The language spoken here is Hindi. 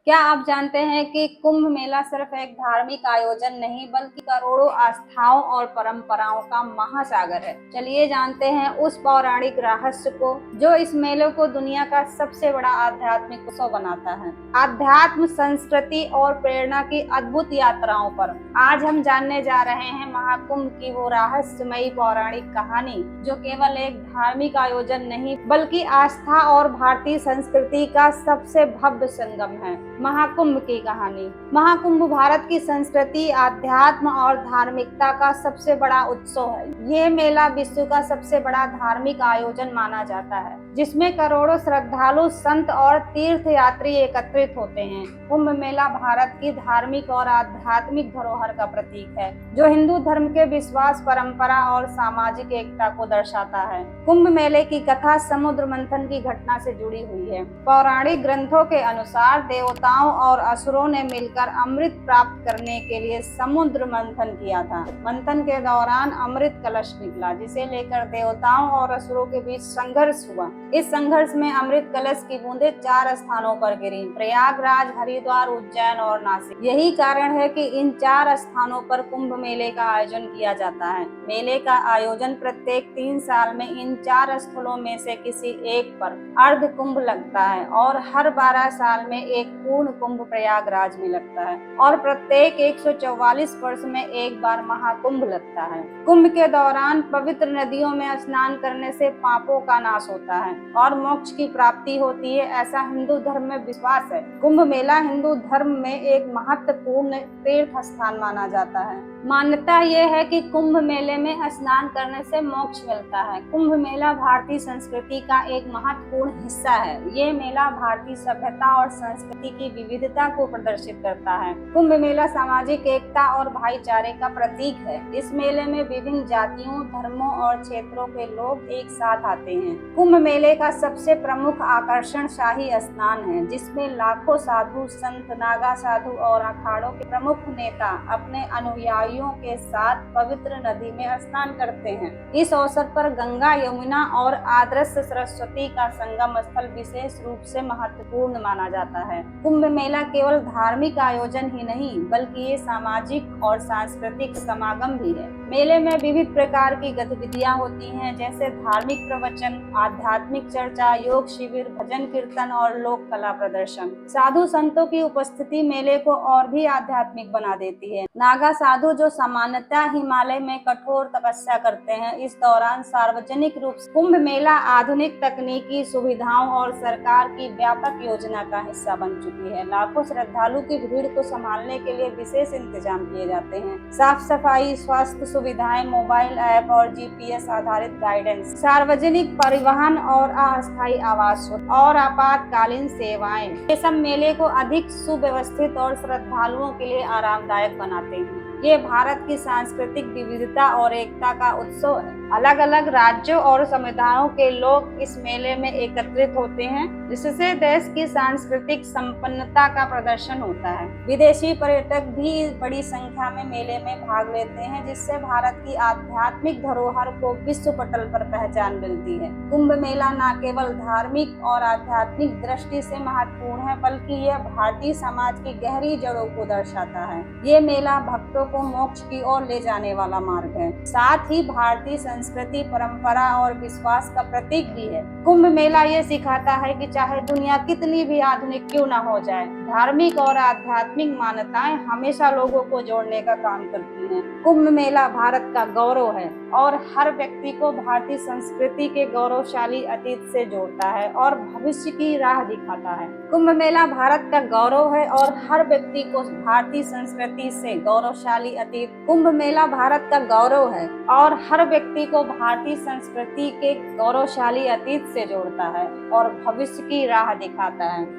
क्या आप जानते हैं कि कुंभ मेला सिर्फ एक धार्मिक आयोजन नहीं बल्कि करोड़ों आस्थाओं और परंपराओं का महासागर है। चलिए जानते हैं उस पौराणिक रहस्य को जो इस मेले को दुनिया का सबसे बड़ा आध्यात्मिक उत्सव बनाता है। आध्यात्म, संस्कृति और प्रेरणा की अद्भुत यात्राओं पर आज हम जानने जा रहे हैं महाकुंभ की वो रहस्यमयी पौराणिक कहानी जो केवल एक धार्मिक आयोजन नहीं बल्कि आस्था और भारतीय संस्कृति का सबसे भव्य संगम है। महाकुंभ की कहानी। महाकुंभ भारत की संस्कृति, आध्यात्म और धार्मिकता का सबसे बड़ा उत्सव है। ये मेला विश्व का सबसे बड़ा धार्मिक आयोजन माना जाता है जिसमें करोड़ों श्रद्धालु, संत और तीर्थ यात्री एकत्रित होते हैं। कुंभ मेला भारत की धार्मिक और आध्यात्मिक धरोहर का प्रतीक है जो हिंदू धर्म के विश्वास, परंपरा और सामाजिक एकता को दर्शाता है। कुंभ मेले की कथा समुद्र मंथन की घटना से जुड़ी हुई है। पौराणिक ग्रंथों के अनुसार देवताओं और असुरों ने मिलकर अमृत प्राप्त करने के लिए समुद्र मंथन किया था। मंथन के दौरान अमृत कलश निकला जिसे लेकर देवताओं और असुरों के बीच संघर्ष हुआ। इस संघर्ष में अमृत कलश की बूंदें 4 स्थानों पर गिरी: प्रयागराज, हरिद्वार, उज्जैन और नासिक। यही कारण है कि इन 4 स्थानों पर कुंभ मेले का आयोजन किया जाता है। मेले का आयोजन प्रत्येक 3 साल में इन 4 स्थलों में से किसी एक पर अर्ध कुंभ लगता है और हर 12 साल में एक पूर्ण कुंभ प्रयागराज में लगता है और प्रत्येक 144 वर्ष में एक बार महाकुंभ लगता है। कुंभ के दौरान पवित्र नदियों में स्नान करने से पापों का नाश होता है और मोक्ष की प्राप्ति होती है, ऐसा हिंदू धर्म में विश्वास है। कुंभ मेला हिंदू धर्म में एक महत्वपूर्ण तीर्थ स्थान माना जाता है। मान्यता यह है कि कुंभ मेले में स्नान करने से मोक्ष मिलता है। कुंभ मेला भारतीय संस्कृति का एक महत्वपूर्ण हिस्सा है। ये मेला भारतीय सभ्यता और संस्कृति की विविधता को प्रदर्शित करता है। कुंभ मेला सामाजिक एकता और भाईचारे का प्रतीक है। इस मेले में विभिन्न जातियों, धर्मों और क्षेत्रों के लोग एक साथ आते हैं। कुंभ मेले का सबसे प्रमुख आकर्षण शाही स्नान है जिसमें लाखों साधु, संत, नागा साधु और अखाड़ों के प्रमुख नेता अपने अनुयायियों के साथ पवित्र नदी में स्नान करते हैं। इस अवसर पर गंगा, यमुना और आदर्श सरस्वती का संगम स्थल विशेष रूप से महत्वपूर्ण माना जाता है। कुंभ मेला केवल धार्मिक आयोजन ही नहीं बल्कि ये सामाजिक और सांस्कृतिक समागम भी है। मेले में विविध प्रकार की गतिविधियां होती हैं जैसे धार्मिक प्रवचन, आध्यात्मिक चर्चा, योग शिविर, भजन कीर्तन और लोक कला प्रदर्शन। साधु संतों की उपस्थिति मेले को और भी आध्यात्मिक बना देती है। नागा साधु जो सामान्यतः हिमालय में कठोर तपस्या करते हैं, इस दौरान सार्वजनिक रूप से कुंभ मेला आधुनिक तकनीकी सुविधाओं और सरकार की व्यापक योजना का हिस्सा बन चुकी है। लाखों श्रद्धालु की भीड़ को संभालने के लिए विशेष इंतजाम किए जाते हैं। साफ सफाई, स्वास्थ्य सुविधाएं, मोबाइल ऐप और जीपीएस आधारित गाइडेंस, सार्वजनिक परिवहन और अस्थायी आवास और आपातकालीन सेवाएं, ये सब मेले को अधिक सुव्यवस्थित और श्रद्धालुओं के लिए आरामदायक बनाते हैं। ये भारत की सांस्कृतिक विविधता और एकता का उत्सव है। अलग अलग राज्यों और समुदायों के लोग इस मेले में एकत्रित होते हैं जिससे देश की सांस्कृतिक संपन्नता का प्रदर्शन होता है। विदेशी पर्यटक भी बड़ी संख्या में मेले में भाग लेते हैं जिससे भारत की आध्यात्मिक धरोहर को विश्व पटल पर पहचान मिलती है। कुंभ मेला न केवल धार्मिक और आध्यात्मिक दृष्टि से महत्वपूर्ण है बल्कि यह भारतीय समाज की गहरी जड़ों को दर्शाता है। ये मेला भक्तों को मोक्ष की ओर ले जाने वाला मार्ग है, साथ ही भारतीय संस्कृति, परंपरा और विश्वास का प्रतीक भी है। कुंभ मेला ये सिखाता है कि चाहे दुनिया कितनी भी आधुनिक क्यों न हो जाए, धार्मिक और आध्यात्मिक मान्यताएं हमेशा लोगों को जोड़ने का काम करती हैं। कुंभ मेला भारत का गौरव है और हर व्यक्ति को भारतीय संस्कृति के गौरवशाली अतीत से जोड़ता है और भविष्य की राह दिखाता है। कुंभ मेला भारत का गौरव है और हर व्यक्ति को भारतीय संस्कृति से गौरवशाली अतीत। कुंभ मेला भारत का गौरव है और हर व्यक्ति को भारतीय संस्कृति के गौरवशाली अतीत से जोड़ता है और भविष्य की राह दिखाता है।